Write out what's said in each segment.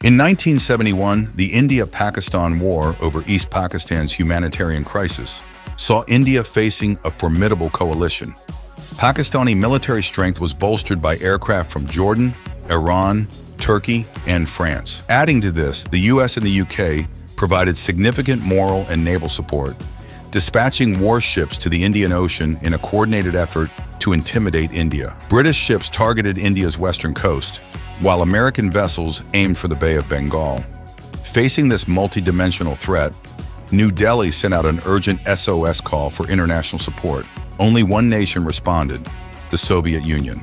In 1971, the India-Pakistan War over East Pakistan's humanitarian crisis saw India facing a formidable coalition. Pakistani military strength was bolstered by aircraft from Jordan, Iran, Turkey, and France. Adding to this, the US and the UK provided significant moral and naval support, dispatching warships to the Indian Ocean in a coordinated effort to intimidate India. British ships targeted India's western coast, while American vessels aimed for the Bay of Bengal. Facing this multi-dimensional threat, New Delhi sent out an urgent SOS call for international support. Only one nation responded, the Soviet Union.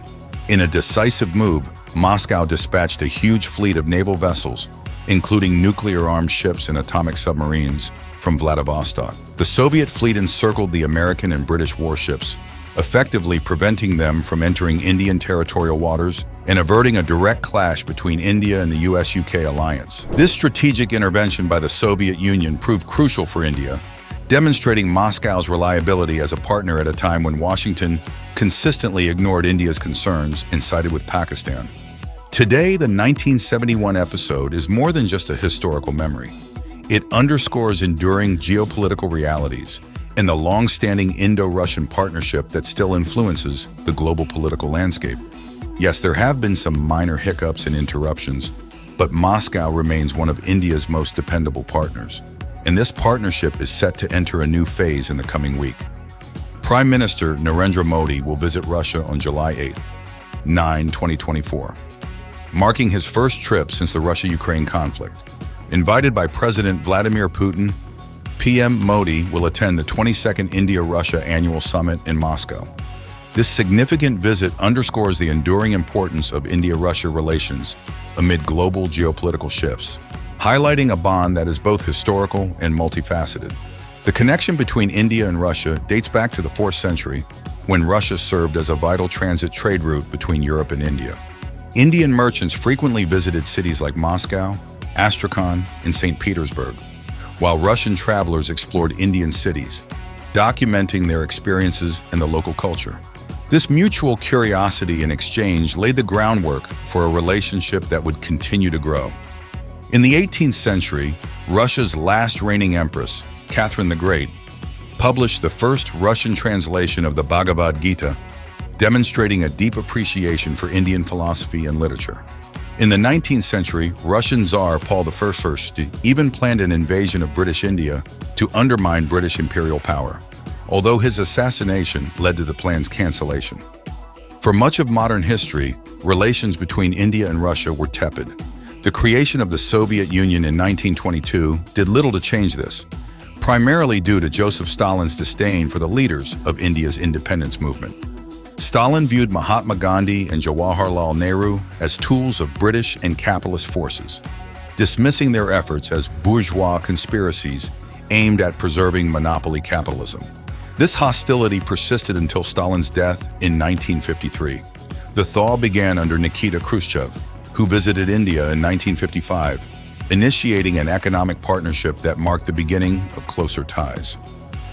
In a decisive move, Moscow dispatched a huge fleet of naval vessels, including nuclear-armed ships and atomic submarines, from Vladivostok. The Soviet fleet encircled the American and British warships, effectively preventing them from entering Indian territorial waters and averting a direct clash between India and the US-UK alliance. This strategic intervention by the Soviet Union proved crucial for India, demonstrating Moscow's reliability as a partner at a time when Washington consistently ignored India's concerns and sided with Pakistan. Today, the 1971 episode is more than just a historical memory. It underscores enduring geopolitical realities and the long-standing Indo-Russian partnership that still influences the global political landscape. Yes, there have been some minor hiccups and interruptions, but Moscow remains one of India's most dependable partners. And this partnership is set to enter a new phase in the coming week. Prime Minister Narendra Modi will visit Russia on July 8, 2024, marking his first trip since the Russia-Ukraine conflict. Invited by President Vladimir Putin, PM Modi will attend the 22nd India-Russia Annual Summit in Moscow. This significant visit underscores the enduring importance of India-Russia relations amid global geopolitical shifts, highlighting a bond that is both historical and multifaceted. The connection between India and Russia dates back to the 4th century, when Russia served as a vital transit trade route between Europe and India. Indian merchants frequently visited cities like Moscow, Astrakhan, and St. Petersburg, while Russian travelers explored Indian cities, documenting their experiences and the local culture. This mutual curiosity and exchange laid the groundwork for a relationship that would continue to grow. In the 18th century, Russia's last reigning empress, Catherine the Great, published the first Russian translation of the Bhagavad Gita, demonstrating a deep appreciation for Indian philosophy and literature. In the 19th century, Russian Tsar Paul I even planned an invasion of British India to undermine British imperial power, although his assassination led to the plan's cancellation. For much of modern history, relations between India and Russia were tepid. The creation of the Soviet Union in 1922 did little to change this, primarily due to Joseph Stalin's disdain for the leaders of India's independence movement. Stalin viewed Mahatma Gandhi and Jawaharlal Nehru as tools of British and capitalist forces, dismissing their efforts as bourgeois conspiracies aimed at preserving monopoly capitalism. This hostility persisted until Stalin's death in 1953. The thaw began under Nikita Khrushchev, who visited India in 1955, initiating an economic partnership that marked the beginning of closer ties.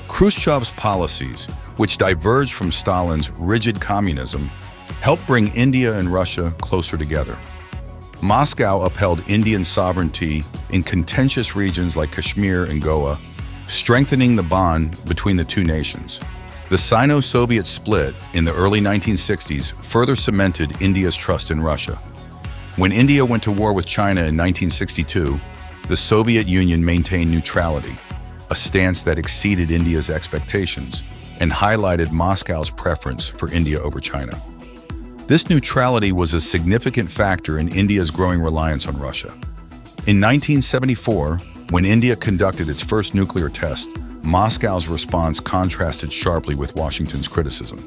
Khrushchev's policies, which diverged from Stalin's rigid communism, helped bring India and Russia closer together. Moscow upheld Indian sovereignty in contentious regions like Kashmir and Goa, strengthening the bond between the two nations. The Sino-Soviet split in the early 1960s further cemented India's trust in Russia. When India went to war with China in 1962, the Soviet Union maintained neutrality, a stance that exceeded India's expectations and highlighted Moscow's preference for India over China. This neutrality was a significant factor in India's growing reliance on Russia. In 1974, when India conducted its first nuclear test, Moscow's response contrasted sharply with Washington's criticism.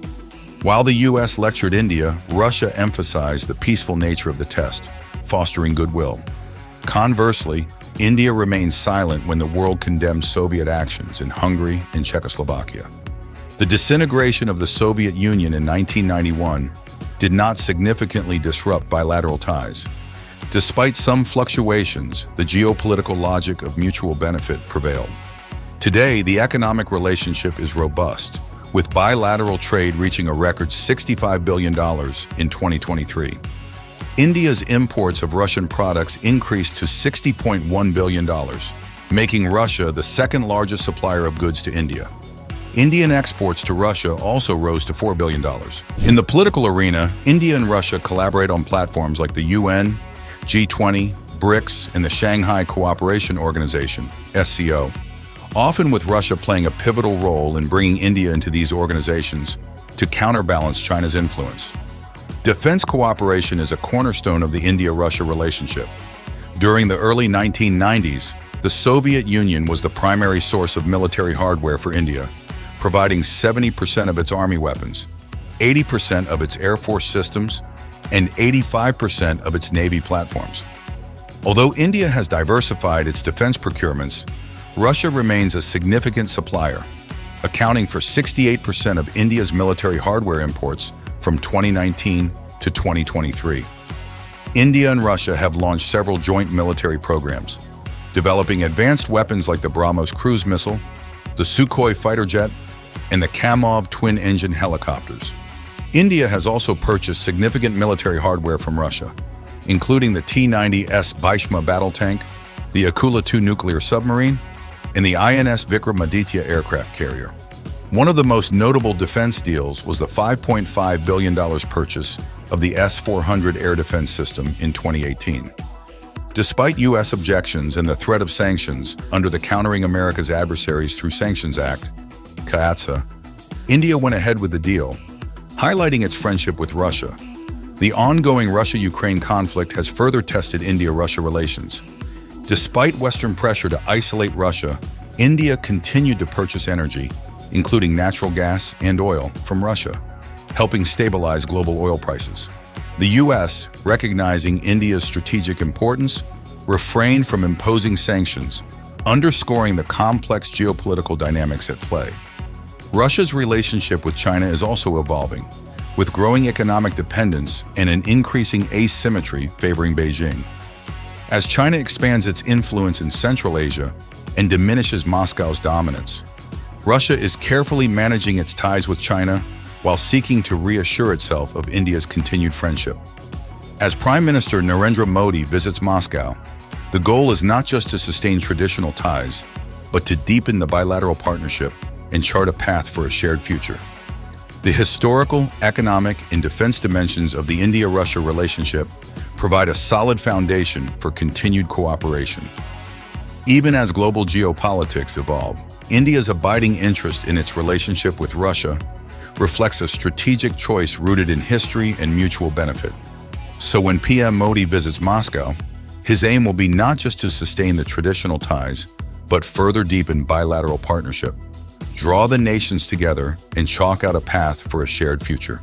While the US lectured India, Russia emphasized the peaceful nature of the test, fostering goodwill. Conversely, India remained silent when the world condemned Soviet actions in Hungary and Czechoslovakia. The disintegration of the Soviet Union in 1991 did not significantly disrupt bilateral ties. Despite some fluctuations, the geopolitical logic of mutual benefit prevailed. Today, the economic relationship is robust, with bilateral trade reaching a record $65 billion in 2023. India's imports of Russian products increased to $60.1 billion, making Russia the second largest supplier of goods to India. Indian exports to Russia also rose to $4 billion. In the political arena, India and Russia collaborate on platforms like the UN, G20, BRICS, and the Shanghai Cooperation Organization, SCO, often with Russia playing a pivotal role in bringing India into these organizations to counterbalance China's influence. Defense cooperation is a cornerstone of the India-Russia relationship. During the early 1990s, the Soviet Union was the primary source of military hardware for India, providing 70% of its army weapons, 80% of its air force systems, and 85% of its navy platforms. Although India has diversified its defense procurements, Russia remains a significant supplier, accounting for 68% of India's military hardware imports from 2019 to 2023. India and Russia have launched several joint military programs, developing advanced weapons like the BrahMos cruise missile, the Sukhoi fighter jet, and the Kamov twin-engine helicopters. India has also purchased significant military hardware from Russia, including the T-90S Bhishma battle tank, the Akula-2 nuclear submarine, and the INS Vikramaditya aircraft carrier. One of the most notable defense deals was the $5.5 billion purchase of the S-400 air defense system in 2018. Despite U.S. objections and the threat of sanctions under the Countering America's Adversaries Through Sanctions Act, CAATSA, India went ahead with the deal, highlighting its friendship with Russia. The ongoing Russia-Ukraine conflict has further tested India-Russia relations. Despite Western pressure to isolate Russia, India continued to purchase energy, including natural gas and oil, from Russia, helping stabilize global oil prices. The U.S., recognizing India's strategic importance, refrained from imposing sanctions, underscoring the complex geopolitical dynamics at play. Russia's relationship with China is also evolving, with growing economic dependence and an increasing asymmetry favoring Beijing. As China expands its influence in Central Asia and diminishes Moscow's dominance, Russia is carefully managing its ties with China while seeking to reassure itself of India's continued friendship. As Prime Minister Narendra Modi visits Moscow, the goal is not just to sustain traditional ties, but to deepen the bilateral partnership and chart a path for a shared future. The historical, economic, and defense dimensions of the India-Russia relationship provide a solid foundation for continued cooperation. Even as global geopolitics evolve, India's abiding interest in its relationship with Russia reflects a strategic choice rooted in history and mutual benefit. So when PM Modi visits Moscow, his aim will be not just to sustain the traditional ties, but further deepen bilateral partnership, draw the nations together, and chalk out a path for a shared future.